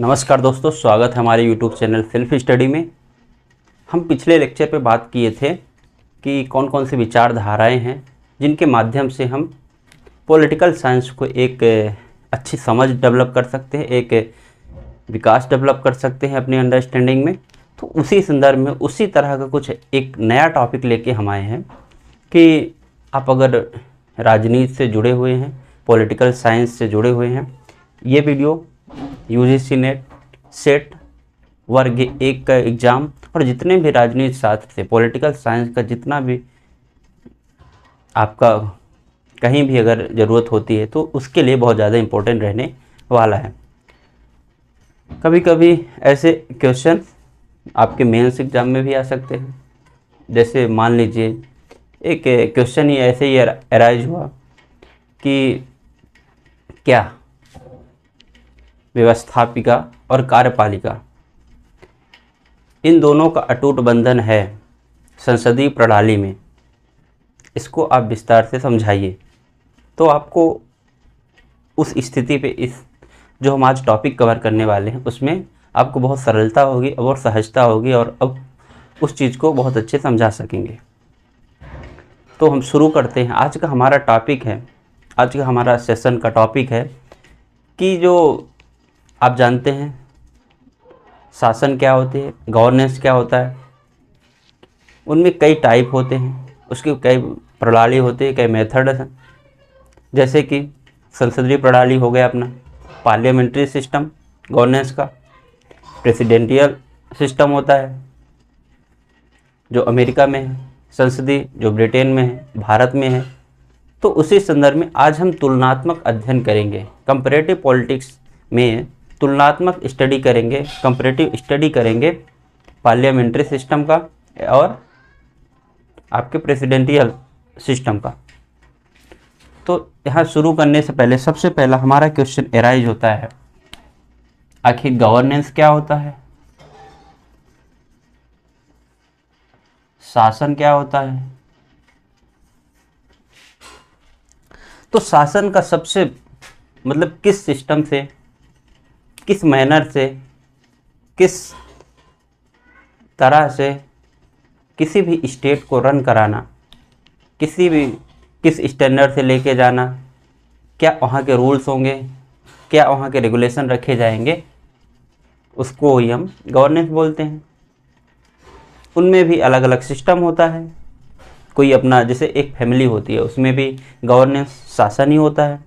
नमस्कार दोस्तों, स्वागत है हमारे YouTube चैनल सेल्फ स्टडी में। हम पिछले लेक्चर पे बात किए थे कि कौन कौन सी विचारधाराएं हैं जिनके माध्यम से हम पॉलिटिकल साइंस को एक अच्छी समझ डेवलप कर सकते हैं, एक विकास डेवलप कर सकते हैं अपनी अंडरस्टैंडिंग में। तो उसी संदर्भ में उसी तरह का कुछ एक नया टॉपिक लेके हम आए हैं कि आप अगर राजनीति से जुड़े हुए हैं, पॉलिटिकल साइंस से जुड़े हुए हैं, ये वीडियो यूजीसी नेट सेट वर्ग 1 का एग्ज़ाम और जितने भी राजनीति शास्त्र से पॉलिटिकल साइंस का जितना भी आपका कहीं भी अगर ज़रूरत होती है तो उसके लिए बहुत ज़्यादा इम्पोर्टेंट रहने वाला है। कभी कभी ऐसे क्वेश्चन आपके मेंस एग्ज़ाम में भी आ सकते हैं। जैसे मान लीजिए एक क्वेश्चन ही ऐसे ही अराइज हुआ कि क्या व्यवस्थापिका और कार्यपालिका इन दोनों का अटूट बंधन है संसदीय प्रणाली में, इसको आप विस्तार से समझाइए। तो आपको उस स्थिति पे इस जो हम आज टॉपिक कवर करने वाले हैं उसमें आपको बहुत सरलता होगी और सहजता होगी और अब उस चीज़ को बहुत अच्छे समझा सकेंगे। तो हम शुरू करते हैं। आज का हमारा टॉपिक है, आज का हमारा सेशन का टॉपिक है कि जो आप जानते हैं शासन क्या होते हैं, गवर्नेंस क्या होता है। उनमें कई टाइप होते हैं, उसकी कई प्रणाली होती है, कई मेथड हैं। जैसे कि संसदीय प्रणाली हो गया अपना, पार्लियामेंट्री सिस्टम गवर्नेंस का, प्रेसिडेंटियल सिस्टम होता है जो अमेरिका में है, संसदीय जो ब्रिटेन में है, भारत में है। तो उसी संदर्भ में आज हम तुलनात्मक अध्ययन करेंगे, कंपैरेटिव पॉलिटिक्स में तुलनात्मक स्टडी करेंगे, कंपैरेटिव स्टडी करेंगे पार्लियामेंट्री सिस्टम का और आपके प्रेसिडेंटियल सिस्टम का। तो यहाँ शुरू करने से पहले सबसे पहला हमारा क्वेश्चन अराइज होता है, आखिर गवर्नेंस क्या होता है, शासन क्या होता है। तो शासन का सबसे मतलब किस सिस्टम से, किस मैनर से, किस तरह से किसी भी स्टेट को रन कराना, किस स्टैंडर्ड से लेके जाना, क्या वहाँ के रूल्स होंगे, क्या वहाँ के रेगुलेशन रखे जाएंगे, उसको ही हम गवर्नेंस बोलते हैं। उनमें भी अलग अलग सिस्टम होता है। कोई अपना जैसे एक फैमिली होती है उसमें भी गवर्नेंस शासन ही होता है।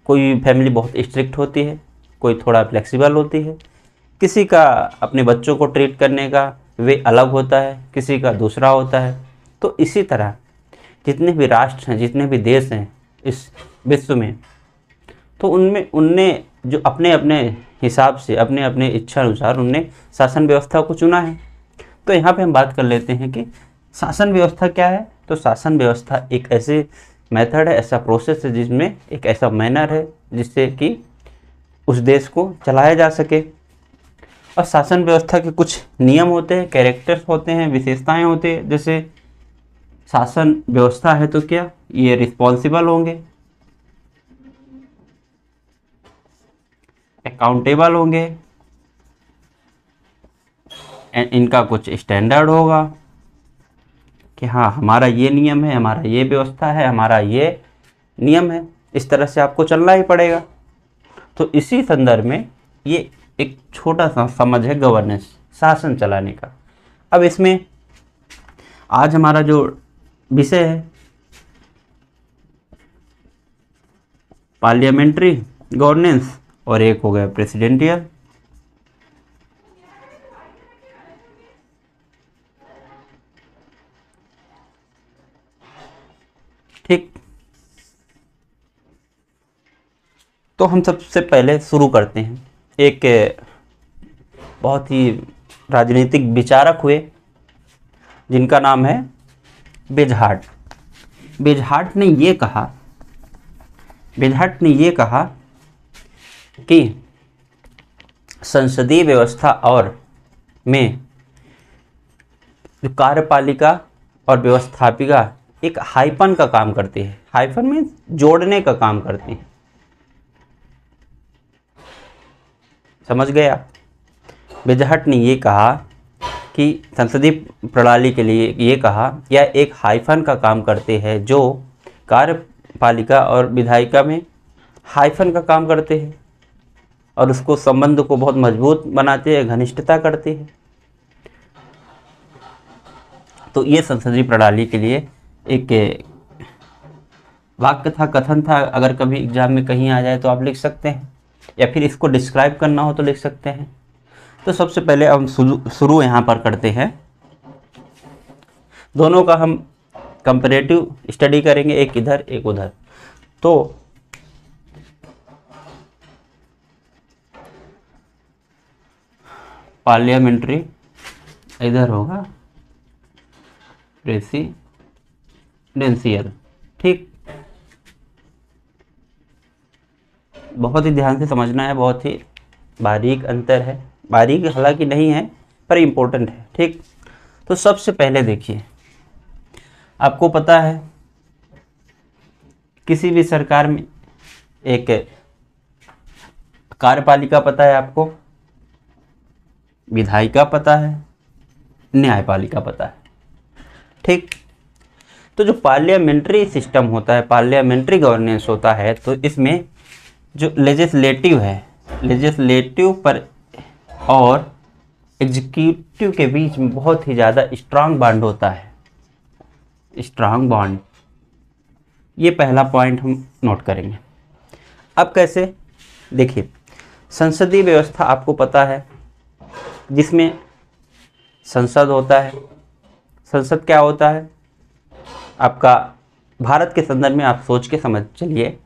कोई फैमिली बहुत स्ट्रिक्ट होती है, कोई थोड़ा फ्लेक्सिबल होती है। किसी का अपने बच्चों को ट्रीट करने का वे अलग होता है, किसी का दूसरा होता है। तो इसी तरह जितने भी राष्ट्र हैं, जितने भी देश हैं इस विश्व में, तो उनमें उनने जो अपने अपने हिसाब से, अपने अपने इच्छा अनुसार उनने शासन व्यवस्था को चुना है। तो यहाँ पे हम बात कर लेते हैं कि शासन व्यवस्था क्या है। तो शासन व्यवस्था एक ऐसे मेथड है, ऐसा प्रोसेस है जिसमें एक ऐसा मैनर है जिससे कि उस देश को चलाया जा सके। और शासन व्यवस्था के कुछ नियम होते हैं, कैरेक्टर्स होते हैं, विशेषताएं होते हैं। जैसे शासन व्यवस्था है तो क्या ये रिस्पॉन्सिबल होंगे, अकाउंटेबल होंगे, इनका कुछ स्टैंडर्ड होगा कि हाँ हमारा ये नियम है, हमारा ये व्यवस्था है, हमारा ये नियम है, इस तरह से आपको चलना ही पड़ेगा। तो इसी संदर्भ में ये एक छोटा सा समझ है गवर्नेंस, शासन चलाने का। अब इसमें आज हमारा जो विषय है पार्लियामेंट्री गवर्नेंस और एक हो गया प्रेसिडेंटियल। ठीक, तो हम सबसे पहले शुरू करते हैं। एक बहुत ही राजनीतिक विचारक हुए जिनका नाम है बेजहार्ट। बेजहार्ट ने ये कहा कि संसदीय व्यवस्था और में जो कार्यपालिका और व्यवस्थापिका एक हाइपन का काम करती है। हाइपन में जोड़ने का काम करती है। समझ गए आप? बेजहट ने ये कहा कि संसदीय प्रणाली के लिए ये कहा, यह एक हाइफन का काम करते हैं, जो कार्यपालिका और विधायिका में हाइफन का काम करते हैं और उसको संबंध को बहुत मजबूत बनाते हैं, घनिष्ठता करते हैं। तो ये संसदीय प्रणाली के लिए एक वाक्य था, कथन था। अगर कभी एग्जाम में कहीं आ जाए तो आप लिख सकते हैं, या फिर इसको डिस्क्राइब करना हो तो लिख सकते हैं। तो सबसे पहले हम शुरू यहाँ पर करते हैं। दोनों का हम कंपैरेटिव स्टडी करेंगे, एक इधर एक उधर। तो पार्लियामेंट्री इधर होगा, प्रेसिडेंशियल। ठीक, बहुत ही ध्यान से समझना है, बहुत ही बारीक अंतर है, बारीक हालांकि नहीं है पर इम्पोर्टेंट है। ठीक, तो सबसे पहले देखिए, आपको पता है किसी भी सरकार में एक कार्यपालिका पता है, आपको विधायिका पता है, न्यायपालिका पता है। ठीक, तो जो पार्लियामेंट्री सिस्टम होता है, पार्लियामेंट्री गवर्नेंस होता है, तो इसमें जो लेजिस्लेटिव है, लेजिस्लेटिव पर और एग्जीक्यूटिव के बीच में बहुत ही ज़्यादा स्ट्रांग बॉन्ड होता है, स्ट्रांग बॉन्ड। ये पहला पॉइंट हम नोट करेंगे। अब कैसे, देखिए, संसदीय व्यवस्था आपको पता है, जिसमें संसद होता है। संसद क्या होता है आपका, भारत के संदर्भ में आप सोच के समझ चलिए,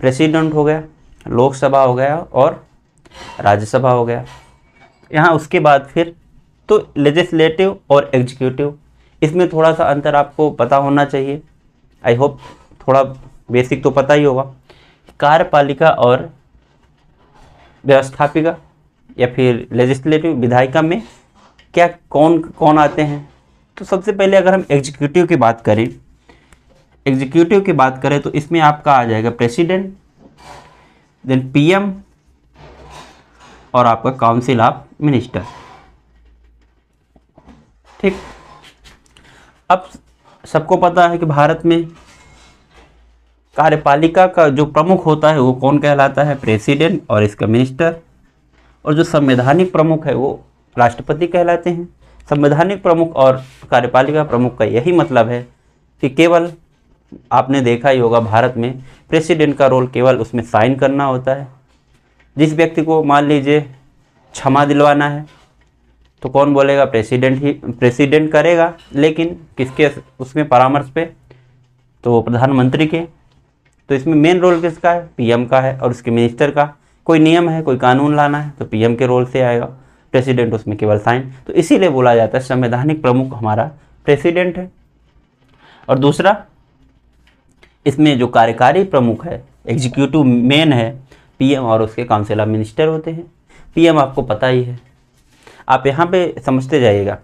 प्रेसिडेंट हो गया, लोकसभा हो गया और राज्यसभा हो गया। यहाँ उसके बाद फिर तो लेजिस्लेटिव और एग्जीक्यूटिव, इसमें थोड़ा सा अंतर आपको पता होना चाहिए। आई होप थोड़ा बेसिक तो पता ही होगा। कार्यपालिका और व्यवस्थापिका या फिर लेजिस्लेटिव विधायिका में क्या कौन कौन आते हैं। तो सबसे पहले अगर हम एग्जीक्यूटिव की बात करें, एग्जीक्यूटिव की बात करें तो इसमें आपका आ जाएगा प्रेसिडेंट, देन पीएम और आपका काउंसिल ऑफ मिनिस्टर। ठीक, अब सबको पता है कि भारत में कार्यपालिका का जो प्रमुख होता है वो कौन कहलाता है, प्रेसिडेंट और इसका मिनिस्टर। और जो संवैधानिक प्रमुख है वो राष्ट्रपति कहलाते हैं। संवैधानिक प्रमुख और कार्यपालिका प्रमुख का यही मतलब है कि केवल आपने देखा ही होगा, भारत में प्रेसिडेंट का रोल केवल उसमें साइन करना होता है। जिस व्यक्ति को मान लीजिए क्षमा दिलवाना है तो कौन बोलेगा, प्रेसिडेंट ही, प्रेसिडेंट करेगा, लेकिन किसके उसमें परामर्श पे, तो प्रधानमंत्री के। तो इसमें मेन रोल किसका है, पीएम का है। और उसके मिनिस्टर का, कोई नियम है, कोई कानून लाना है तो पीएम के रोल से आएगा, प्रेसिडेंट उसमें केवल साइन। तो इसीलिए बोला जाता है संवैधानिक प्रमुख हमारा प्रेसिडेंट है। और दूसरा, इसमें जो कार्यकारी प्रमुख है, एग्जीक्यूटिव मेन है, पीएम और उसके काउंसिल ऑफ मिनिस्टर होते हैं। पीएम आपको पता ही है, आप यहाँ पे समझते जाइएगा।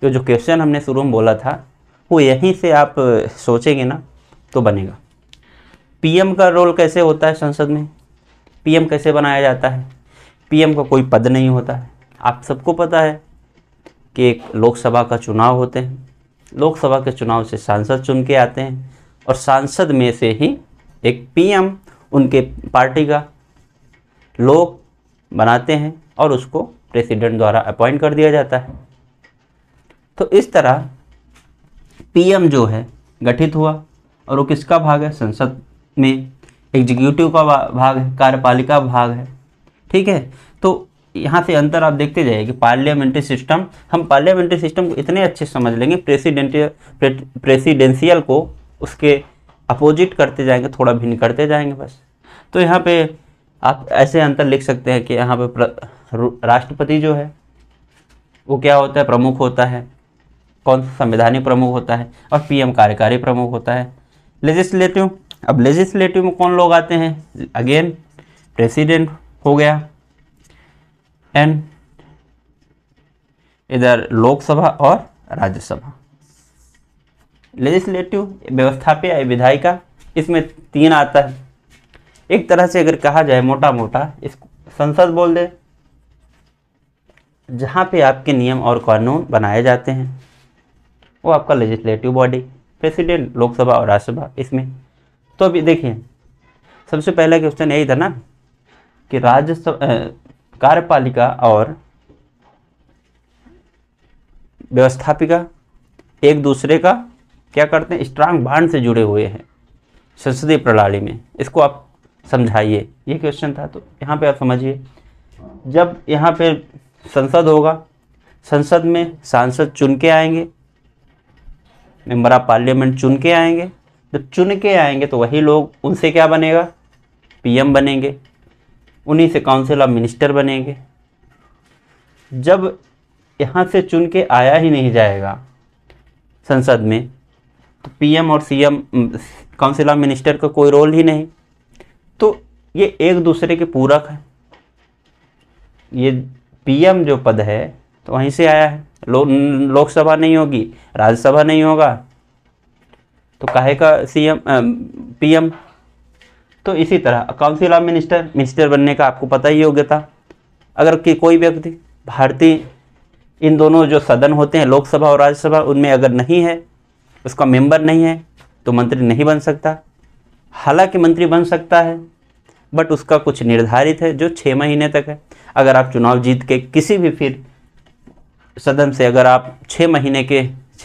तो जो क्वेश्चन हमने शुरू में बोला था वो यहीं से आप सोचेंगे ना तो बनेगा। पीएम का रोल कैसे होता है संसद में, पीएम कैसे बनाया जाता है। पीएम का कोई पद नहीं होता है। आप सबको पता है कि एक लोकसभा का चुनाव होते हैं, लोकसभा के चुनाव से सांसद चुन के आते हैं और सांसद में से ही एक पीएम उनके पार्टी का लोग बनाते हैं और उसको प्रेसिडेंट द्वारा अपॉइंट कर दिया जाता है। तो इस तरह पीएम जो है गठित हुआ और वो किसका भाग है, संसद में एग्जीक्यूटिव का भाग है, कार्यपालिका भाग है। ठीक है, तो यहाँ से अंतर आप देखते जाइए कि पार्लियामेंट्री सिस्टम, हम पार्लियामेंट्री सिस्टम को इतने अच्छे समझ लेंगे, प्रेसिडेंशियल को उसके अपोजिट करते जाएंगे, थोड़ा भिन्न करते जाएंगे बस। तो यहाँ पे आप ऐसे अंतर लिख सकते हैं कि यहाँ पे राष्ट्रपति जो है वो क्या होता है, प्रमुख होता है, कौन सा संवैधानिक प्रमुख होता है, और पीएम कार्यकारी प्रमुख होता है। लेजिस्लेटिव, अब लेजिस्लेटिव में कौन लोग आते हैं, अगेन प्रेसिडेंट हो गया, एंड इधर लोकसभा और राज्यसभा। लेजिस्लेटिव व्यवस्थापिका या विधायिका, इसमें 3 आता है। एक तरह से अगर कहा जाए मोटा मोटा, इसको संसद बोल दे जहाँ पे आपके नियम और कानून बनाए जाते हैं, वो आपका लेजिस्लेटिव बॉडी, प्रेसिडेंट, लोकसभा और राज्यसभा इसमें। तो अभी देखिए, सबसे पहला क्वेश्चन यही था ना कि कार्यपालिका और व्यवस्थापिका एक दूसरे का क्या करते हैं, स्ट्रांग बांड से जुड़े हुए हैं संसदीय प्रणाली में। इसको आप समझाइए, ये क्वेश्चन था। तो यहाँ पे आप समझिए, जब यहाँ पे संसद होगा, संसद में सांसद चुन के आएंगे, मेंबर ऑफ पार्लियामेंट चुन के आएंगे। जब चुन के आएंगे तो वही लोग, उनसे क्या बनेगा, पीएम बनेंगे, उन्हीं से काउंसिल ऑफ मिनिस्टर बनेंगे। जब यहाँ से चुन के आया ही नहीं जाएगा संसद में, तो पीएम और सीएम, काउंसिल ऑफ मिनिस्टर का कोई रोल ही नहीं। तो ये एक दूसरे के पूरक है। ये पीएम जो पद है तो वहीं से आया है, लोकसभा नहीं होगी, राज्यसभा नहीं होगा, तो काहे का सीएम पीएम। तो इसी तरह काउंसिल ऑफ मिनिस्टर बनने का आपको पता ही योग्यता। अगर कि कोई व्यक्ति भारतीय, इन दोनों जो सदन होते हैं लोकसभा और राज्यसभा, उनमें अगर नहीं है, उसका मेंबर नहीं है, तो मंत्री नहीं बन सकता। हालांकि मंत्री बन सकता है, बट उसका कुछ निर्धारित है जो 6 महीने तक है। अगर आप चुनाव जीत के किसी भी फिर सदन से, अगर आप 6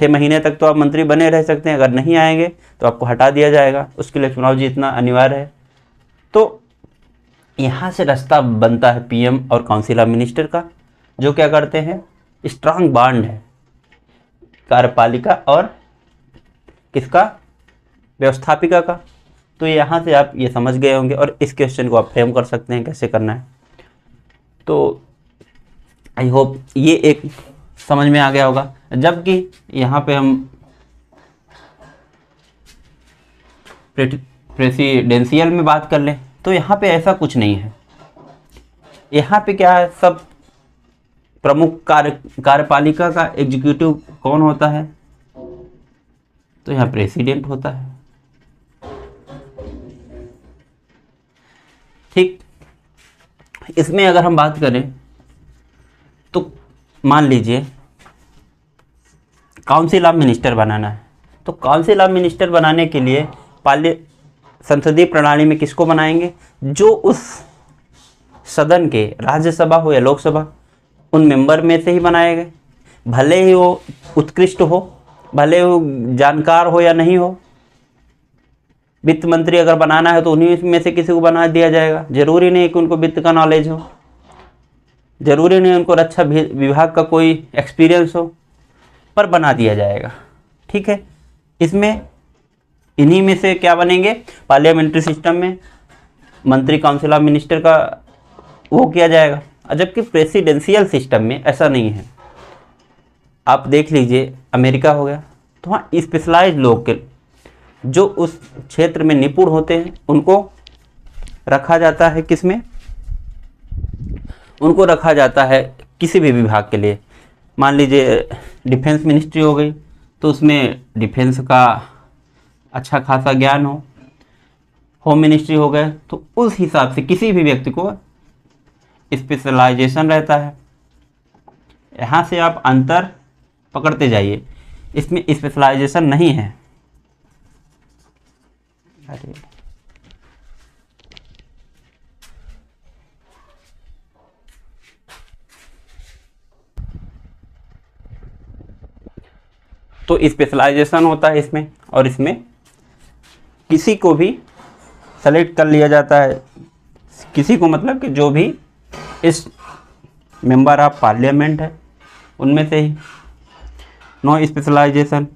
महीने तक तो आप मंत्री बने रह सकते हैं। अगर नहीं आएंगे तो आपको हटा दिया जाएगा, उसके लिए चुनाव जीतना अनिवार्य है। तो यहाँ से रास्ता बनता है पीएम और काउंसिल ऑफ मिनिस्टर का, जो क्या करते हैं, स्ट्रांग बॉन्ड है कार्यपालिका और किसका, व्यवस्थापिका का। तो यहाँ से आप ये समझ गए होंगे और इस क्वेश्चन को आप फ्रेम कर सकते हैं कैसे करना है। तो आई होप ये एक समझ में आ गया होगा। जबकि यहाँ पे हम प्रेसिडेंशियल में बात कर लें तो यहाँ पे ऐसा कुछ नहीं है। यहाँ पे क्या है, सब प्रमुख कार्यपालिका का एग्जीक्यूटिव कौन होता है, तो यहाँ प्रेसिडेंट होता है। ठीक, इसमें अगर हम बात करें तो मान लीजिए काउंसिल ऑफ मिनिस्टर बनाना है, तो काउंसिल ऑफ मिनिस्टर बनाने के लिए संसदीय प्रणाली में किसको बनाएंगे, जो उस सदन के, राज्यसभा हो या लोकसभा, उन मेंबर में से ही बनाए गए। भले ही वो उत्कृष्ट हो, भले वो जानकार हो या नहीं हो। वित्त मंत्री अगर बनाना है तो उन्हीं में से किसी को बना दिया जाएगा। जरूरी नहीं कि उनको वित्त का नॉलेज हो, जरूरी नहीं उनको रक्षा विभाग का कोई एक्सपीरियंस हो, पर बना दिया जाएगा। ठीक है, इसमें इन्हीं में से क्या बनेंगे, पार्लियामेंट्री सिस्टम में मंत्री काउंसिल ऑफ मिनिस्टर का वो किया जाएगा। जबकि प्रेसिडेंशियल सिस्टम में ऐसा नहीं है। आप देख लीजिए अमेरिका हो गया, तो वहाँ स्पेशलाइज लोग के, जो उस क्षेत्र में निपुण होते हैं, उनको रखा जाता है किसमें, उनको रखा जाता है किसी भी विभाग के लिए। मान लीजिए डिफेंस मिनिस्ट्री हो गई, तो उसमें डिफेंस का अच्छा खासा ज्ञान हो। होम मिनिस्ट्री हो गए, तो उस हिसाब से किसी भी व्यक्ति को स्पेशलाइजेशन रहता है। यहाँ से आप अंतर पकड़ते जाइए, इसमें स्पेशलाइजेशन नहीं है। अरे तो स्पेशलाइजेशन होता है इसमें, और इसमें किसी को भी सेलेक्ट कर लिया जाता है। किसी को मतलब कि जो भी इस मेंबर ऑफ पार्लियामेंट है उनमें से ही। No specialisation.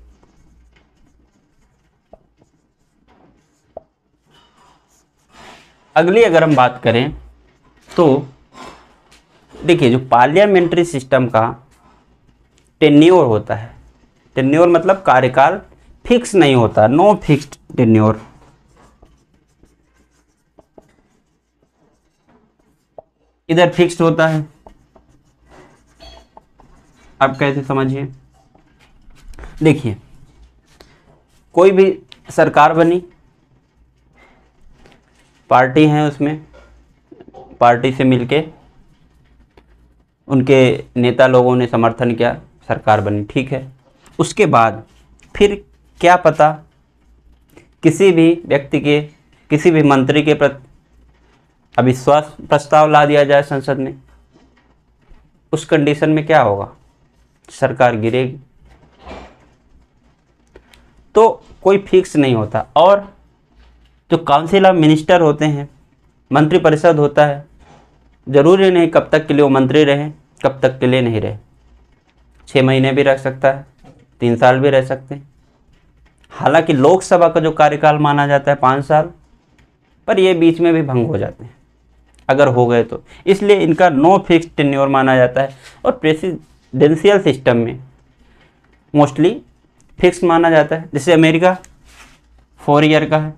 अगली अगर हम बात करें तो देखिए, जो पार्लियामेंट्री सिस्टम का टेन्योर होता है, टेन्योर मतलब कार्यकाल फिक्स नहीं होता, नो फिक्स्ड टेन्योर। इधर फिक्स्ड होता है। आप कैसे समझिए, देखिए कोई भी सरकार बनी, पार्टी है, उसमें पार्टी से मिलके उनके नेता लोगों ने समर्थन किया, सरकार बनी, ठीक है। उसके बाद फिर क्या पता किसी भी व्यक्ति के, किसी भी मंत्री के प्रति अविश्वास प्रस्ताव ला दिया जाए संसद में, उस कंडीशन में क्या होगा? सरकार गिरेगी। तो कोई फिक्स नहीं होता। और जो काउंसिल ऑफ मिनिस्टर होते हैं, मंत्रिपरिषद होता है, ज़रूरी नहीं कब तक के लिए वो मंत्री रहे, कब तक के लिए नहीं रहे। 6 महीने भी रह सकता है, 3 साल भी रह सकते हैं। हालांकि लोकसभा का जो कार्यकाल माना जाता है 5 साल, पर ये बीच में भी भंग हो जाते हैं अगर हो गए तो, इसलिए इनका नो फिक्स टेन्योर माना जाता है। और प्रेसिडेंशियल सिस्टम में मोस्टली फिक्स माना जाता है। जैसे अमेरिका 4 ईयर का है,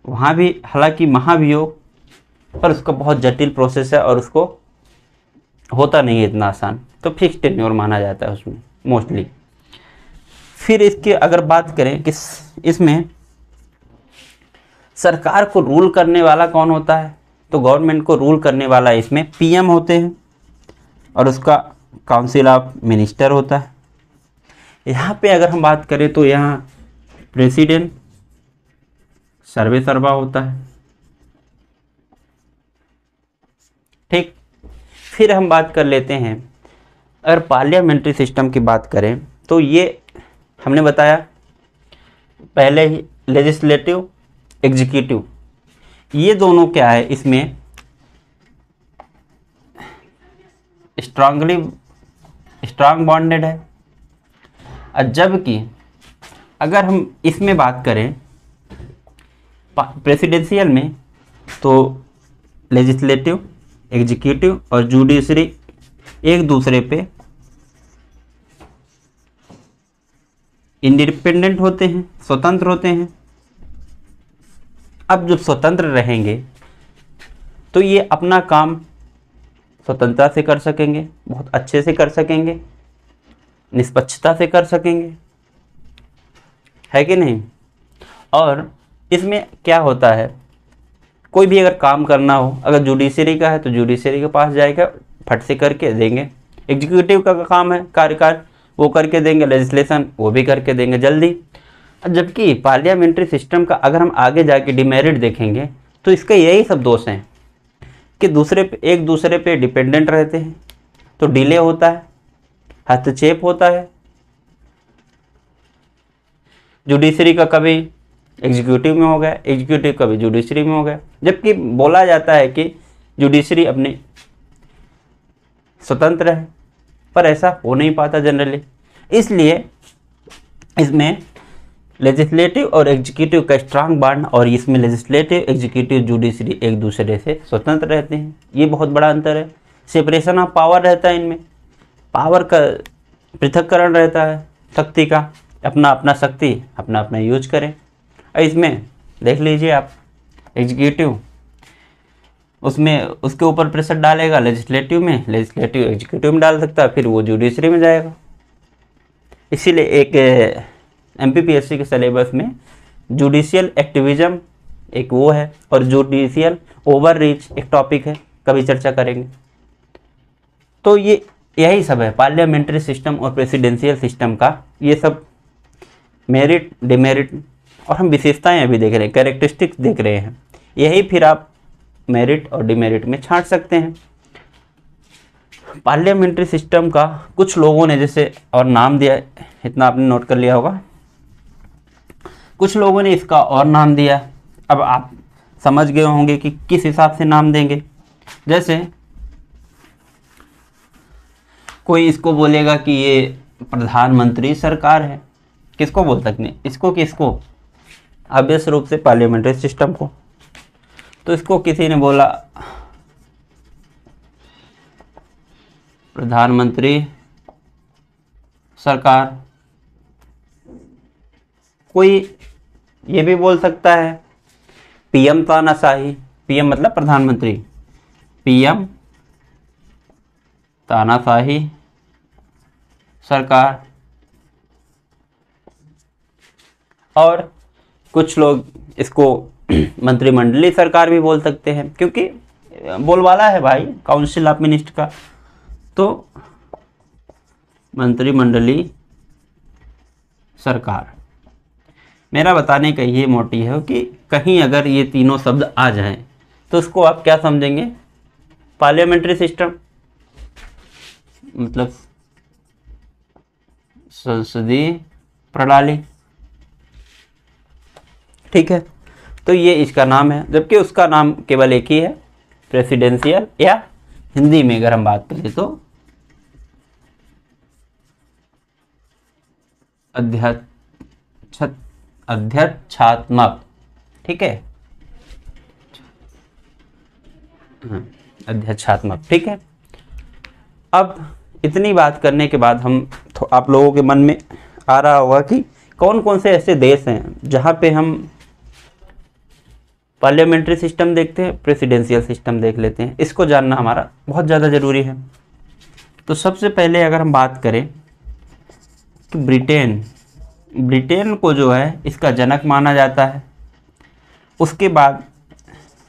वहाँ भी हालांकि महाभियोग, पर उसका बहुत जटिल प्रोसेस है और उसको होता नहीं है इतना आसान, तो फिक्स टेन्योर माना जाता है उसमें मोस्टली। फिर इसकी अगर बात करें कि इसमें सरकार को रूल करने वाला कौन होता है, तो गवर्नमेंट को रूल करने वाला इसमें पीएम होते हैं और उसका काउंसिल ऑफ मिनिस्टर होता है। यहाँ पे अगर हम बात करें तो यहाँ प्रेसिडेंट सर्वे सर्वा होता है, ठीक। फिर हम बात कर लेते हैं, अगर पार्लियामेंट्री सिस्टम की बात करें तो ये हमने बताया पहले ही, लेजिस्लेटिव एग्जीक्यूटिव, ये दोनों क्या है, इसमें स्ट्रांग बॉन्डेड है। और जबकि अगर हम इसमें बात करें प्रेसिडेंशियल में, तो लेजिस्लेटिव, एग्जीक्यूटिव और जुडिशरी एक दूसरे पे इंडिपेंडेंट होते हैं, स्वतंत्र होते हैं। अब जब स्वतंत्र रहेंगे तो ये अपना काम स्वतंत्रता से कर सकेंगे, बहुत अच्छे से कर सकेंगे, निष्पक्षता से कर सकेंगे, है कि नहीं। और इसमें क्या होता है, कोई भी अगर काम करना हो, अगर जुडिशरी का है तो जुडिशरी के पास जाएगा, फट से करके देंगे। एग्जीक्यूटिव का काम है कार्यकाल, वो करके देंगे, लेजिस्लेशन वो भी करके देंगे जल्दी। जबकि पार्लियामेंट्री सिस्टम का अगर हम आगे जाके डिमेरिट देखेंगे तो इसका यही सब दोष हैं कि एक दूसरे पे डिपेंडेंट रहते हैं, तो डिले होता है, हस्तक्षेप होता है। जुडिशरी का कभी एग्जीक्यूटिव में हो गया, एग्जीक्यूटिव कभी जुडिशरी में हो गया, जबकि बोला जाता है कि जुडिशरी अपने स्वतंत्र है, पर ऐसा हो नहीं पाता जनरली। इसलिए इसमें लेजिस्लेटिव और एग्जीक्यूटिव का स्ट्रांग बॉन्ड, और इसमें लेजिस्लेटिव, एग्जीक्यूटिव, जुडिशरी एक दूसरे से स्वतंत्र रहते हैं। ये बहुत बड़ा अंतर है। सेपरेशन ऑफ पावर रहता है इनमें, पावर का पृथक्करण रहता है, शक्ति का, अपना अपना शक्ति अपना अपना यूज करें। और इसमें देख लीजिए आप, एग्जीक्यूटिव उसमें उसके ऊपर प्रेशर डालेगा, लेजिस्लेटिव में, लेजिस्लेटिव एग्जीक्यूटिव में डाल सकता है, फिर वो जुडिशरी में जाएगा। इसीलिए एक एमपीपीएससी के सिलेबस में जुडिशियल एक्टिविज्म एक वो है, और जुडिशियल ओवर रीच एक टॉपिक है, कभी चर्चा करेंगे। तो ये यही सब है पार्लियामेंट्री सिस्टम और प्रेसिडेंशियल सिस्टम का, ये सब मेरिट, डिमेरिट, और हम विशेषताएं अभी देख रहे हैं, कैरेक्टरिस्टिक्स देख रहे हैं। यही फिर आप मेरिट और डिमेरिट में छांट सकते हैं। पार्लियामेंट्री सिस्टम का कुछ लोगों ने जैसे और नाम दिया, इतना आपने नोट कर लिया होगा, कुछ लोगों ने इसका और नाम दिया। अब आप समझ गए होंगे कि किस हिसाब से नाम देंगे। जैसे कोई इसको बोलेगा कि ये प्रधानमंत्री सरकार है, किसको बोल सकते हैं, इसको किसको, ऑब्वियस रूप से पार्लियामेंट्री सिस्टम को। तो इसको किसी ने बोला प्रधानमंत्री सरकार, कोई ये भी बोल सकता है पीएम तानाशाही, पीएम मतलब प्रधानमंत्री, पीएम तानाशाही सरकार। और कुछ लोग इसको मंत्रिमंडलीय सरकार भी बोल सकते हैं, क्योंकि बोलबाला है भाई काउंसिल ऑफ मिनिस्टर का, तो मंत्रिमंडलीय सरकार। मेरा बताने का ये मोटिव है कि कहीं अगर ये तीनों शब्द आ जाएं तो उसको आप क्या समझेंगे, पार्लियामेंट्री सिस्टम, मतलब संसदीय प्रणाली, ठीक है। तो ये इसका नाम है, जबकि उसका नाम केवल एक ही है, प्रेसिडेंशियल, या हिंदी में अगर हम बात करें तो अध्यक्षात्मक, ठीक है, अध्यक्षात्मक, ठीक है। अब इतनी बात करने के बाद हम आप लोगों के मन में आ रहा होगा कि कौन कौन से ऐसे देश हैं जहाँ पे हम पार्लियामेंट्री सिस्टम देखते हैं, प्रेसिडेंशियल सिस्टम देख लेते हैं। इसको जानना हमारा बहुत ज़्यादा ज़रूरी है। तो सबसे पहले अगर हम बात करें कि ब्रिटेन को जो है इसका जनक माना जाता है। उसके बाद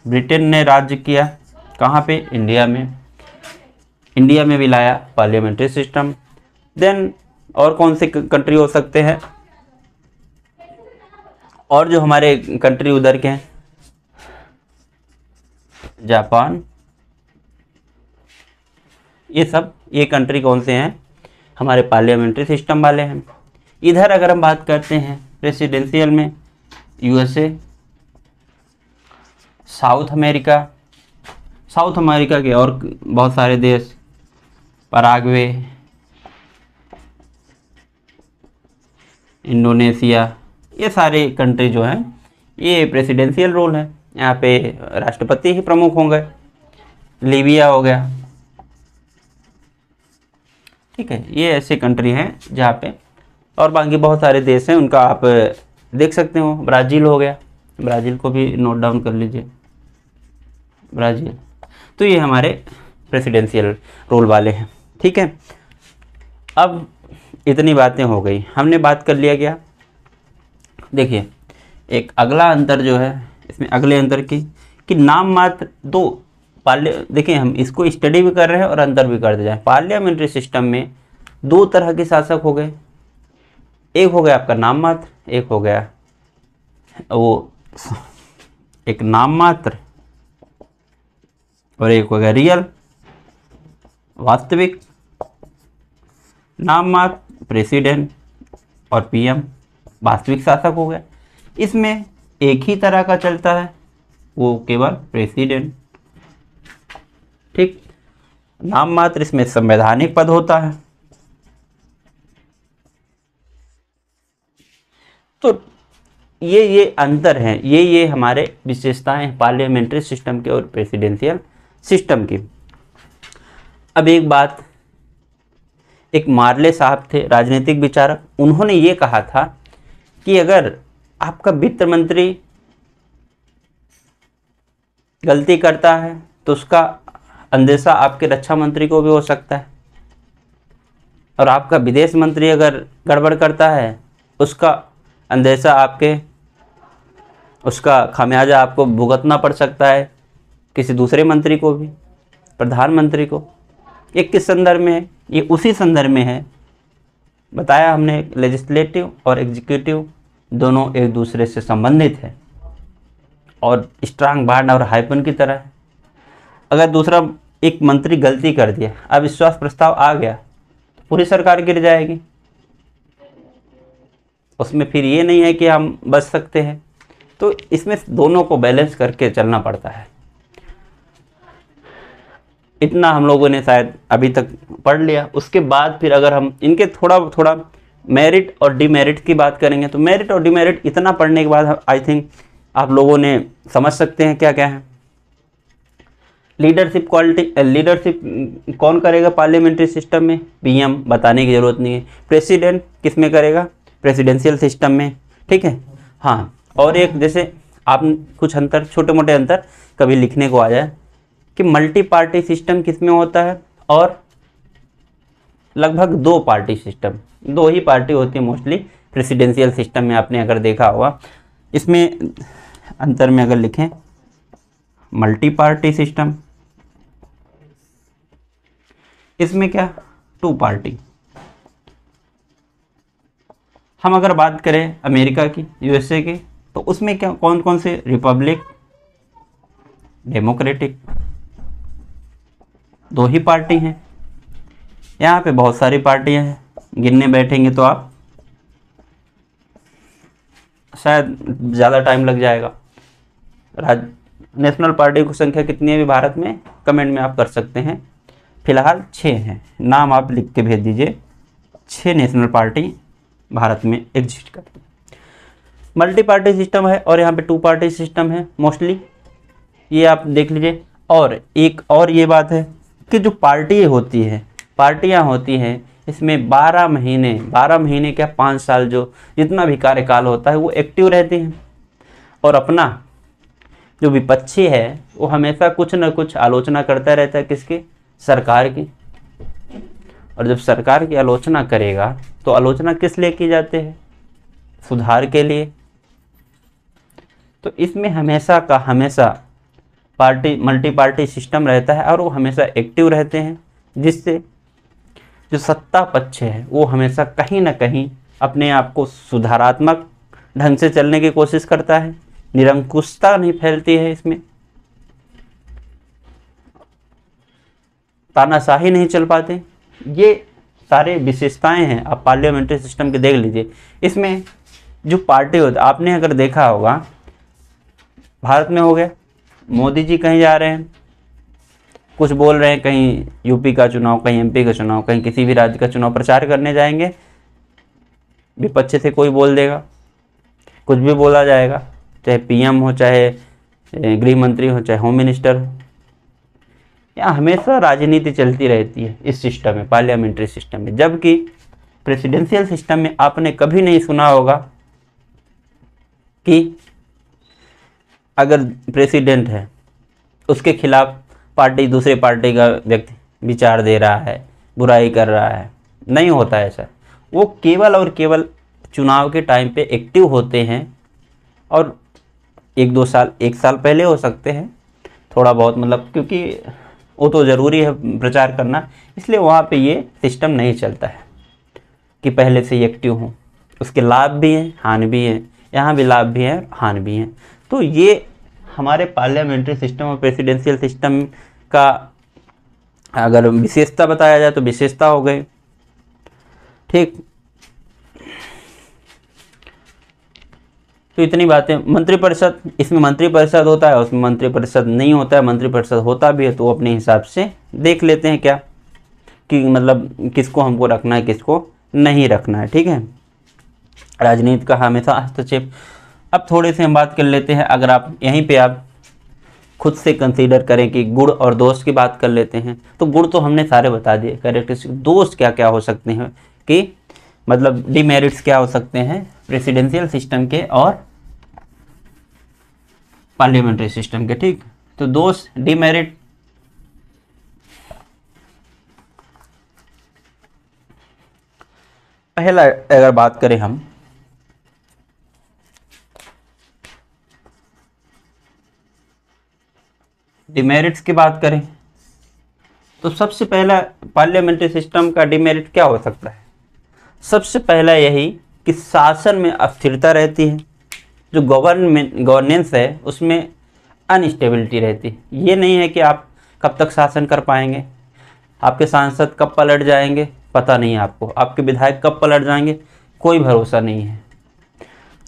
ब्रिटेन ने राज्य किया कहाँ पे, इंडिया में भी लाया पार्लियामेंट्री सिस्टम। देन और कौन से कंट्री हो सकते हैं, और जो हमारे कंट्री उधर के हैं, जापान, ये कंट्री कौन से हैं, हमारे पार्लियामेंट्री सिस्टम वाले हैं। इधर अगर हम बात करते हैं प्रेसिडेंशियल में, यूएसए, साउथ अमेरिका के और बहुत सारे देश, पराग्वे, इंडोनेशिया, ये सारे कंट्री जो हैं ये प्रेसिडेंशियल रोल है, यहाँ पे राष्ट्रपति ही प्रमुख होंगे। लीबिया हो गया, ठीक है। ये ऐसे कंट्री हैं जहाँ पे, और बाकी बहुत सारे देश हैं उनका आप देख सकते हो। ब्राज़ील हो गया, ब्राज़ील को भी नोट डाउन कर लीजिए, ब्राज़ील। तो ये हमारे प्रेसिडेंशियल रोल वाले हैं, ठीक है। अब इतनी बातें हो गई, हमने बात कर लिया क्या, देखिए एक अगला अंतर जो है इसमें, अगले अंतर की कि नाम मात्र दो देखिए हम इसको स्टडी भी कर रहे हैं और अंतर भी करते जाएं। पार्लियामेंट्री सिस्टम में दो तरह के शासक हो गए, एक हो गया आपका नाम मात्र, एक हो गया वो एक नाम मात्र, और एक हो गया रियल, वास्तविक। नाम मात्र प्रेसिडेंट और पीएम, वास्तविक शासक हो गया। इसमें एक ही तरह का चलता है, वो केवल प्रेसिडेंट, ठीक। नाम मात्र इसमें संवैधानिक पद होता है। तो ये अंतर हैं, ये हमारे विशेषताएं हैं पार्लियामेंट्री सिस्टम के और प्रेसिडेंशियल सिस्टम की। अब एक बात, एक मार्ले साहब थे राजनीतिक विचारक, उन्होंने ये कहा था कि अगर आपका वित्त मंत्री गलती करता है तो उसका अंदेशा आपके रक्षा मंत्री को भी हो सकता है, और आपका विदेश मंत्री अगर गड़बड़ करता है उसका अंदेशा उसका खामियाजा आपको भुगतना पड़ सकता है, किसी दूसरे मंत्री को भी, प्रधानमंत्री को। ये किस संदर्भ में है, ये उसी संदर्भ में है, बताया हमने लेजिस्लेटिव और एग्जीक्यूटिव दोनों एक दूसरे से संबंधित है और स्ट्रांग बांड और हाइपन की तरह है। अगर दूसरा एक मंत्री गलती कर दिया, अविश्वास प्रस्ताव आ गया, तो पूरी सरकार गिर जाएगी। उसमें फिर ये नहीं है कि हम बच सकते हैं, तो इसमें दोनों को बैलेंस करके चलना पड़ता है। इतना हम लोगों ने शायद अभी तक पढ़ लिया। उसके बाद फिर अगर हम इनके थोड़ा मेरिट और डिमेरिट की बात करेंगे, तो मेरिट और डिमेरिट इतना पढ़ने के बाद आई थिंक आप लोगों ने समझ सकते हैं क्या क्या है। लीडरशिप क्वालिटी, लीडरशिप कौन करेगा पार्लियामेंट्री सिस्टम में, पीएम, बताने की ज़रूरत नहीं है। प्रेसिडेंट किस में करेगा, प्रेसिडेंशियल सिस्टम में, ठीक है। हाँ, और एक जैसे आप कुछ अंतर, छोटे मोटे अंतर कभी लिखने को आ जाए कि मल्टी पार्टी सिस्टम किस में होता है, और लगभग दो पार्टी सिस्टम, दो ही पार्टी होती है मोस्टली प्रेसिडेंशियल सिस्टम में, आपने अगर देखा होगा। इसमें अंतर में अगर लिखें मल्टी पार्टी सिस्टम, इसमें क्या, टू पार्टी। हम अगर बात करें अमेरिका की, यूएसए की, तो उसमें क्या, कौन कौन से, रिपब्लिक, डेमोक्रेटिक, दो ही पार्टी हैं। यहाँ पे बहुत सारी पार्टियां हैं, गिनने बैठेंगे तो आप शायद ज़्यादा टाइम लग जाएगा। नेशनल पार्टी की संख्या कितनी है अभी भारत में, कमेंट में आप कर सकते हैं। फिलहाल 6 हैं, नाम आप लिख के भेज दीजिए। 6 नेशनल पार्टी भारत में एग्जिस्ट करती है। मल्टी पार्टी सिस्टम है और यहाँ पे टू पार्टी सिस्टम है मोस्टली, ये आप देख लीजिए। और एक और ये बात है कि जो पार्टियाँ होती हैं इसमें 12 महीने क्या 5 साल, जो जितना भी कार्यकाल होता है वो एक्टिव रहती हैं। और अपना जो विपक्षी है वो हमेशा कुछ न कुछ आलोचना करता रहता है, किसकी, सरकार की। और जब सरकार की आलोचना करेगा तो आलोचना किस लिए की जाती है, सुधार के लिए। तो इसमें हमेशा का हमेशा मल्टी पार्टी सिस्टम रहता है और वो हमेशा एक्टिव रहते हैं, जिससे जो सत्ता पक्ष है वो हमेशा कहीं ना कहीं अपने आप को सुधारात्मक ढंग से चलने की कोशिश करता है। निरंकुशता नहीं फैलती है इसमें, तानाशाही नहीं चल पाते। ये सारे विशेषताएं हैं, आप पार्लियामेंट्री सिस्टम के देख लीजिए। इसमें जो पार्टी होती, आपने अगर देखा होगा भारत में हो गया, मोदी जी कहीं जा रहे हैं, कुछ बोल रहे हैं, कहीं यूपी का चुनाव, कहीं एमपी का चुनाव, कहीं किसी भी राज्य का चुनाव प्रचार करने जाएंगे, विपक्ष से कोई बोल देगा, कुछ भी बोला जाएगा, चाहे पीएम हो, चाहे गृह मंत्री हो, चाहे होम मिनिस्टर हो। यहाँ हमेशा राजनीति चलती रहती है इस सिस्टम में, पार्लियामेंट्री सिस्टम में। जबकि प्रेसिडेंशियल सिस्टम में आपने कभी नहीं सुना होगा कि अगर प्रेसिडेंट है उसके खिलाफ पार्टी, दूसरे पार्टी का व्यक्ति विचार दे रहा है, बुराई कर रहा है, नहीं होता ऐसा। वो केवल और केवल चुनाव के टाइम पे एक्टिव होते हैं और 1-2 साल, 1 साल पहले हो सकते हैं थोड़ा बहुत, मतलब क्योंकि वो तो ज़रूरी है प्रचार करना, इसलिए वहाँ पे ये सिस्टम नहीं चलता है कि पहले से ही एक्टिव हों। उसके लाभ भी हैं, हानि भी हैं, यहाँ भी लाभ भी हैं, हानि भी हैं। तो ये हमारे पार्लियामेंट्री सिस्टम और प्रेसिडेंशियल सिस्टम का अगर विशेषता बताया जाए तो विशेषता हो गई, ठीक। तो इतनी बातें। मंत्रिपरिषद, इसमें मंत्रिपरिषद होता है, उसमें मंत्रिपरिषद नहीं होता है। मंत्रिपरिषद होता भी है तो अपने हिसाब से देख लेते हैं क्या कि मतलब किसको हमको रखना है, किसको नहीं रखना है, ठीक है। राजनीति का हमेशा हस्तक्षेप। अब थोड़े से हम बात कर लेते हैं, अगर आप यहीं पे आप खुद से कंसीडर करें कि गुण और दोष की बात कर लेते हैं, तो गुण तो हमने सारे बता दिए, कैरेक्टरिस्टिक। दोष क्या क्या हो सकते हैं कि मतलब डिमेरिट्स क्या हो सकते हैं प्रेसिडेंशियल सिस्टम के और पार्लियामेंट्री सिस्टम के, ठीक। तो दोष, डिमेरिट, पहला अगर बात करें हम डिमेरिट्स की बात करें तो सबसे पहला पार्लियामेंट्री सिस्टम का डिमेरिट क्या हो सकता है। सबसे पहला यही कि शासन में अस्थिरता रहती है, जो गवर्नेंस है उसमें अनस्टेबिलिटी रहती है। ये नहीं है कि आप कब तक शासन कर पाएंगे, आपके सांसद कब पलट जाएंगे पता नहीं है आपको, आपके विधायक कब पलट जाएंगे कोई भरोसा नहीं है।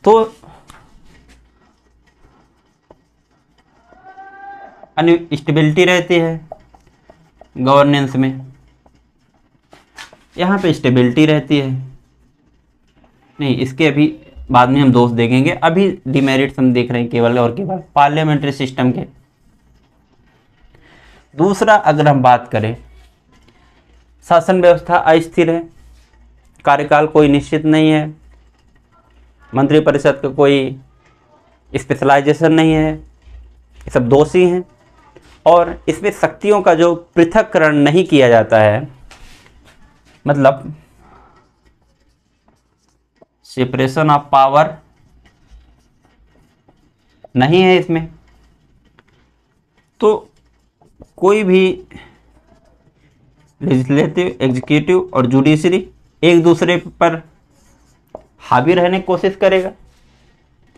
तो अनस्टेबिलिटी रहती है गवर्नेंस में, यहाँ पे स्टेबिलिटी रहती है नहीं। इसके अभी बाद में हम दोष देखेंगे, अभी डिमेरिट्स हम देख रहे हैं केवल और केवल पार्लियामेंट्री सिस्टम के। दूसरा अगर हम बात करें, शासन व्यवस्था अस्थिर है, कार्यकाल कोई निश्चित नहीं है, मंत्रिपरिषद का कोई स्पेशलाइजेशन नहीं है, ये सब दोषी हैं। और इसमें शक्तियों का जो पृथक्करण नहीं किया जाता है, मतलब सेपरेशन ऑफ पावर नहीं है इसमें। तो कोई भी लेजिस्लेटिव, एग्जीक्यूटिव और जुडिशरी एक दूसरे पर हावी रहने की कोशिश करेगा,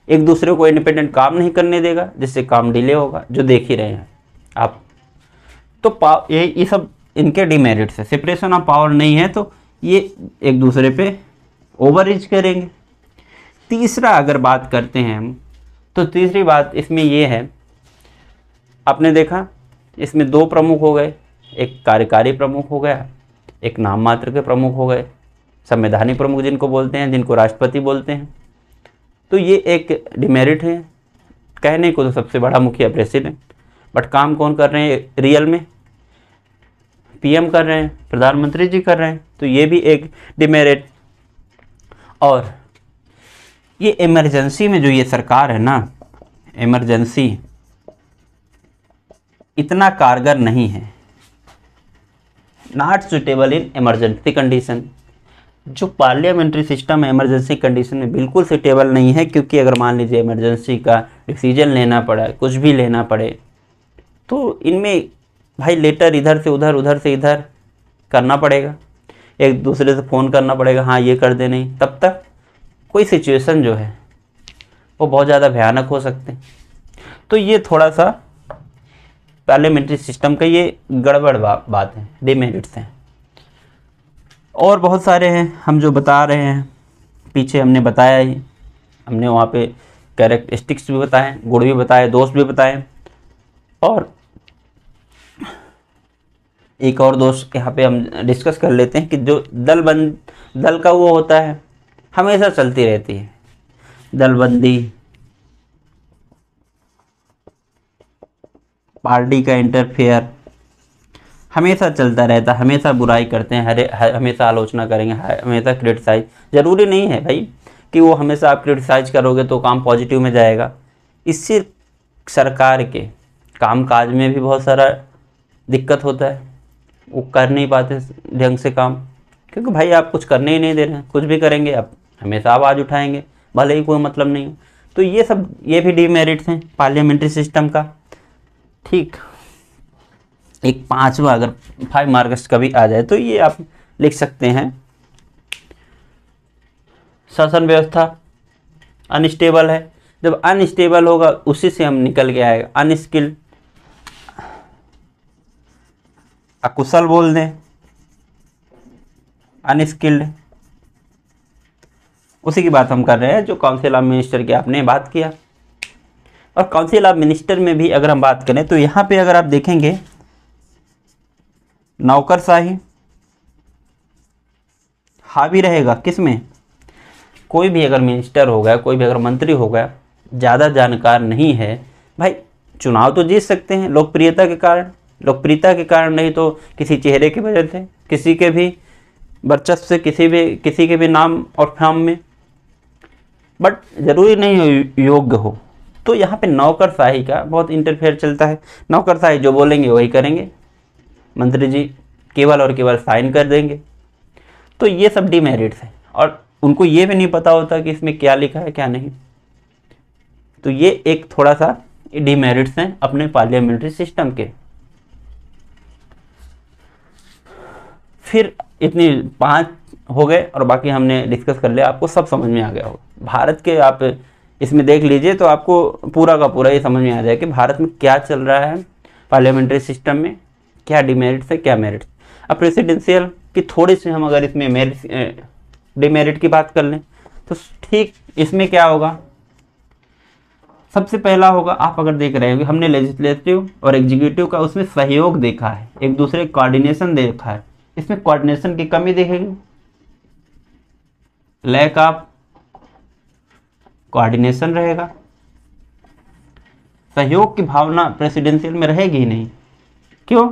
एक दूसरे को इंडिपेंडेंट काम नहीं करने देगा, जिससे काम डिले होगा, जो देख ही रहे हैं आप। तो ये सब इनके डिमेरिट्स है। सेपरेशन ऑफ पावर नहीं है तो ये एक दूसरे पे ओवर रीच करेंगे। तीसरा अगर बात करते हैं हम, तो तीसरी बात इसमें ये है, आपने देखा इसमें दो प्रमुख हो गए, एक कार्यकारी प्रमुख हो गया, एक नाम मात्र के प्रमुख हो गए, संवैधानिक प्रमुख जिनको बोलते हैं, जिनको राष्ट्रपति बोलते हैं। तो ये एक डिमेरिट है। कहने को तो सबसे बड़ा मुखिया प्रेसिडेंट, बट काम कौन कर रहे हैं रियल में? पीएम कर रहे हैं, प्रधानमंत्री जी कर रहे हैं। तो ये भी एक डिमेरिट। और ये इमरजेंसी में जो ये सरकार है ना, इमरजेंसी इतना कारगर नहीं है, not suitable in emergency condition. जो पार्लियामेंट्री सिस्टम है इमरजेंसी कंडीशन में बिल्कुल सुटेबल नहीं है, क्योंकि अगर मान लीजिए इमरजेंसी का डिसीजन लेना पड़ा, कुछ भी लेना पड़े, तो इनमें भाई लेटर इधर से उधर, उधर से इधर करना पड़ेगा, एक दूसरे से फ़ोन करना पड़ेगा, हाँ ये कर दे, नहीं, तब तक कोई सिचुएशन जो है वो बहुत ज़्यादा भयानक हो सकते हैं। तो ये थोड़ा सा पार्लियामेंट्री सिस्टम का ये गड़बड़ बात है, डिमेरिट्स हैं। और बहुत सारे हैं हम जो बता रहे हैं, पीछे हमने बताया ही, हमने वहाँ पे कैरेक्टरिस्टिक्स भी बताए, गुण भी बताए, दोष भी बताए। और एक और दोष यहाँ पे हम डिस्कस कर लेते हैं कि जो दल का वो होता है, हमेशा चलती रहती है दलबंदी, पार्टी का इंटरफेयर हमेशा चलता रहता है, हमेशा बुराई करते हैं, हमेशा आलोचना करेंगे, हमेशा क्रिटिसाइज। ज़रूरी नहीं है भाई कि वो हमेशा आप क्रिटिसाइज करोगे तो काम पॉजिटिव में जाएगा। इससे सरकार के कामकाज में भी बहुत सारा दिक्कत होता है, वो कर नहीं पाते ढंग से काम, क्योंकि भाई आप कुछ करने ही नहीं दे रहे हैं, कुछ भी करेंगे आप हमेशा आवाज़ उठाएंगे, भले ही कोई मतलब नहीं हो। तो ये भी डिमेरिट्स हैं पार्लियामेंट्री सिस्टम का। ठीक, एक पांचवा अगर 5 मार्क्स का भी आ जाए तो ये आप लिख सकते हैं, शासन व्यवस्था अनस्टेबल है। जब अनस्टेबल होगा उसी से हम निकल के आएगा, अनस्किल्ड, अकुशल बोल दें, अनस्किल्ड, उसी की बात हम कर रहे हैं जो काउंसिल ऑफ मिनिस्टर की आपने बात किया। और काउंसिल ऑफ मिनिस्टर में भी अगर हम बात करें तो यहाँ पे अगर आप देखेंगे नौकरशाही हावी रहेगा किसमें? कोई भी अगर मिनिस्टर हो गया, कोई भी अगर मंत्री हो गया, ज़्यादा जानकार नहीं है भाई, चुनाव तो जीत सकते हैं लोकप्रियता के कारण नहीं तो किसी चेहरे की वजह से, किसी के भी वर्चस्व से, किसी के भी नाम और फाम में, बट ज़रूरी नहीं हो योग्य हो। तो यहाँ पे नौकरशाही का बहुत इंटरफेयर चलता है। नौकरशाही जो बोलेंगे वही करेंगे, मंत्री जी केवल और केवल साइन कर देंगे। तो ये सब डिमेरिट्स हैं और उनको ये भी नहीं पता होता कि इसमें क्या लिखा है क्या नहीं। तो ये एक थोड़ा सा डिमेरिट्स हैं अपने पार्लियामेंट्री सिस्टम के। फिर इतनी 5 हो गए और बाकी हमने डिस्कस कर लिया, आपको सब समझ में आ गया होगा। भारत के आप इसमें देख लीजिए तो आपको पूरा का पूरा ये समझ में आ जाए कि भारत में क्या चल रहा है पार्लियामेंट्री सिस्टम में, क्या डिमेरिट्स है क्या मेरिट्स। अब प्रेसिडेंशियल की थोड़ी सी हम अगर इसमें डिमेरिट की बात कर लें तो ठीक, इसमें क्या होगा, सबसे पहला होगा, आप अगर देख रहे होंगे हमने लेजिस्लेटिव और एग्जीक्यूटिव का उसमें सहयोग देखा है, एक दूसरे कोऑर्डिनेशन देखा है, इसमें कोऑर्डिनेशन की कमी देखेगी, लैक ऑफ कोऑर्डिनेशन रहेगा, सहयोग की भावना प्रेसिडेंशियल में रहेगी ही नहीं। क्यों?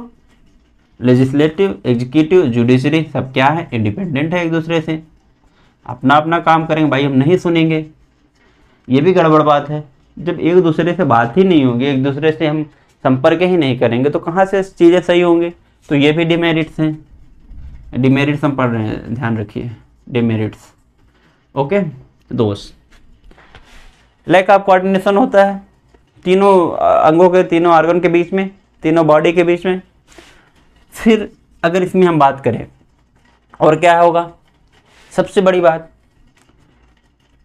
लेजिस्लेटिव, एग्जीक्यूटिव, जुडिशरी सब क्या है, इंडिपेंडेंट है एक दूसरे से, अपना अपना काम करेंगे भाई, हम नहीं सुनेंगे। ये भी गड़बड़ बात है, जब एक दूसरे से बात ही नहीं होगी, एक दूसरे से हम संपर्क ही नहीं करेंगे तो कहाँ से चीज़ें सही होंगी। तो ये भी डिमेरिट्स हैं, डिमेरिट्स हम पढ़ रहे हैं, ध्यान रखिए डिमेरिट्स। ओके, दोस्त लैक ऑफ कोऑर्डिनेशन होता है तीनों अंगों के, तीनों ऑर्गन के बीच में, तीनों बॉडी के बीच में। फिर अगर इसमें हम बात करें और क्या होगा, सबसे बड़ी बात,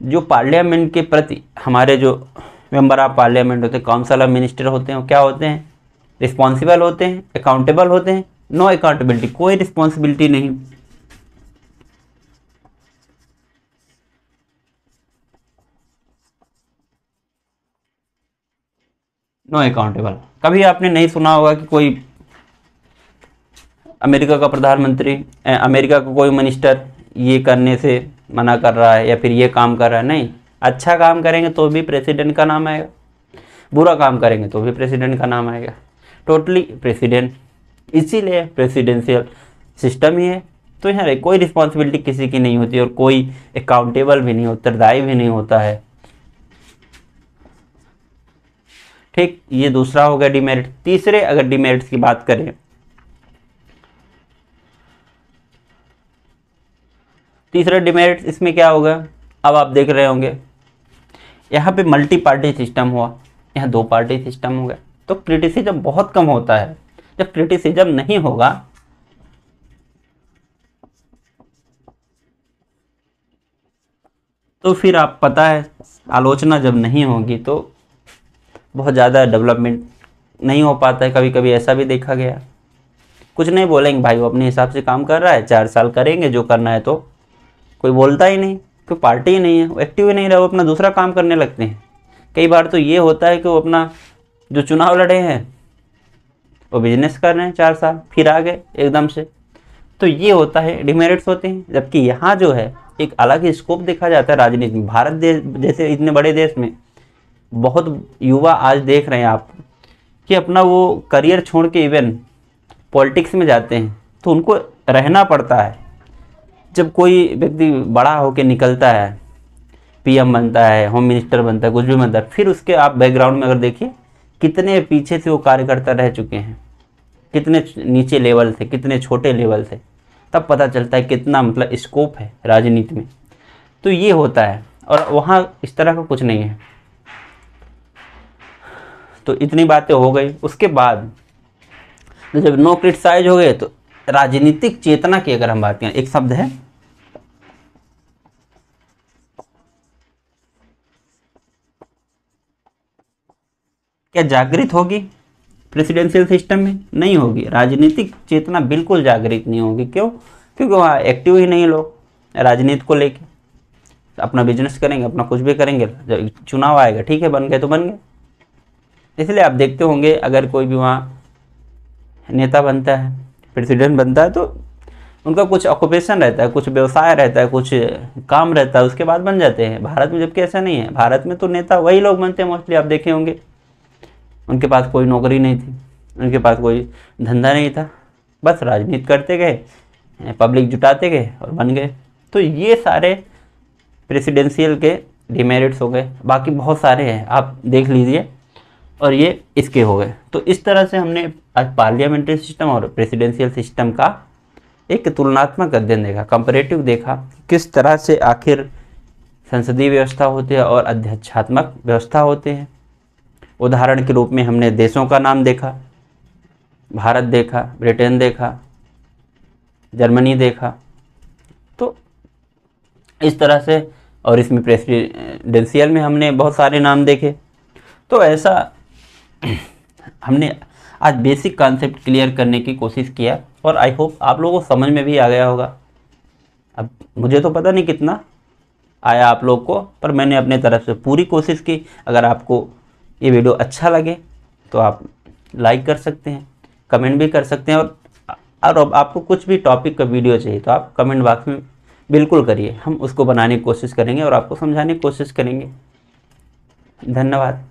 जो पार्लियामेंट के प्रति हमारे जो मेंबर ऑफ पार्लियामेंट होते हैं, काउंसिल ऑफ मिनिस्टर होते हैं, वो क्या होते हैं, रिस्पॉन्सिबल होते हैं, अकाउंटेबल होते हैं। नो अकाउंटेबिलिटी, कोई रिस्पॉन्सिबिलिटी नहीं। No accountable. कभी आपने नहीं सुना होगा कि कोई अमेरिका का प्रधानमंत्री, अमेरिका का कोई मिनिस्टर ये करने से मना कर रहा है या फिर ये काम कर रहा है। नहीं, अच्छा काम करेंगे तो भी प्रेसिडेंट का नाम आएगा, बुरा काम करेंगे तो भी प्रेसिडेंट का नाम आएगा। टोटली प्रेसिडेंट, इसीलिए प्रेसिडेंशियल सिस्टम ही है। तो यहाँ कोई रिस्पॉन्सिबिलिटी किसी की नहीं होती और कोई अकाउंटेबल भी नहीं, उत्तरदायी भी नहीं होता है। ठीक, ये दूसरा हो गया डिमेरिट। तीसरे अगर डिमेरिट्स की बात करें, तीसरा डिमेरिट इसमें क्या होगा, अब आप देख रहे होंगे यहाँ पे मल्टी पार्टी सिस्टम हुआ, यहाँ 2 पार्टी सिस्टम हो गया, तो क्रिटिसिज्म बहुत कम होता है। जब क्रिटिसिज्म नहीं होगा तो फिर आप पता है, आलोचना जब नहीं होगी तो बहुत ज़्यादा डेवलपमेंट नहीं हो पाता है। कभी कभी ऐसा भी देखा गया, कुछ नहीं बोलेंगे भाई, वो अपने हिसाब से काम कर रहा है, 4 साल करेंगे जो करना है, तो कोई बोलता ही नहीं, कोई पार्टी ही नहीं है, वो एक्टिव ही नहीं रहा, वो अपना दूसरा काम करने लगते हैं। कई बार तो ये होता है कि वो अपना जो चुनाव लड़े हैं वो बिजनेस कर रहे हैं 4 साल, फिर आ गए एकदम से। तो ये होता है, डिमेरिट्स होते हैं। जबकि यहाँ जो है एक अलग ही स्कोप देखा जाता है राजनीति में। भारत देश जैसे इतने बड़े देश में बहुत युवा आज देख रहे हैं आप कि अपना वो करियर छोड़ के इवन पॉलिटिक्स में जाते हैं, तो उनको रहना पड़ता है। जब कोई व्यक्ति बड़ा होकर निकलता है, पीएम बनता है, होम मिनिस्टर बनता है, कुछ भी बनता है, फिर उसके आप बैकग्राउंड में अगर देखिए कितने पीछे से वो कार्यकर्ता रह चुके हैं, कितने नीचे लेवल से, कितने छोटे लेवल से, तब पता चलता है कितना मतलब स्कोप है राजनीति में। तो ये होता है, और वहाँ इस तरह का कुछ नहीं है। तो इतनी बातें हो गई। उसके बाद जब नो क्रिटिसाइज हो गए, तो राजनीतिक चेतना की अगर हम बात करें, एक शब्द है क्या जागृत होगी प्रेसिडेंशियल सिस्टम में? नहीं होगी। राजनीतिक चेतना बिल्कुल जागृत नहीं होगी। क्यों? क्योंकि वहाँ एक्टिव ही नहीं लोग राजनीति को लेके, अपना बिजनेस करेंगे, अपना कुछ भी करेंगे, जब चुनाव आएगा ठीक है, बन गए तो बन गए। इसलिए आप देखते होंगे अगर कोई भी वहाँ नेता बनता है, प्रेसिडेंट बनता है, तो उनका कुछ ऑक्यूपेशन रहता है, कुछ व्यवसाय रहता है, कुछ काम रहता है, उसके बाद बन जाते हैं। भारत में जबकि ऐसा नहीं है। भारत में तो नेता वही लोग बनते हैं मोस्टली, आप देखे होंगे उनके पास कोई नौकरी नहीं थी, उनके पास कोई धंधा नहीं था, बस राजनीति करते गए, पब्लिक जुटाते गए और बन गए। तो ये सारे प्रेसिडेंशियल के डिमेरिट्स हो गए। बाकी बहुत सारे हैं, आप देख लीजिए, और ये इसके हो गए। तो इस तरह से हमने आज पार्लियामेंट्री सिस्टम और प्रेसिडेंशियल सिस्टम का एक तुलनात्मक अध्ययन देखा, कंपैरेटिव देखा, किस तरह से आखिर संसदीय व्यवस्था होती है और अध्यक्षात्मक व्यवस्था होते हैं। उदाहरण के रूप में हमने देशों का नाम देखा, भारत देखा, ब्रिटेन देखा, जर्मनी देखा। तो इस तरह से, और इसमें प्रेसिडेंशियल में हमने बहुत सारे नाम देखे। तो ऐसा हमने आज बेसिक कॉन्सेप्ट क्लियर करने की कोशिश किया, और आई होप आप लोगों को समझ में भी आ गया होगा। अब मुझे तो पता नहीं कितना आया आप लोग को, पर मैंने अपने तरफ से पूरी कोशिश की। अगर आपको ये वीडियो अच्छा लगे तो आप लाइक कर सकते हैं, कमेंट भी कर सकते हैं, और आपको कुछ भी टॉपिक का वीडियो चाहिए तो आप कमेंट बॉक्स में बिल्कुल करिए, हम उसको बनाने की कोशिश करेंगे और आपको समझाने की कोशिश करेंगे। धन्यवाद।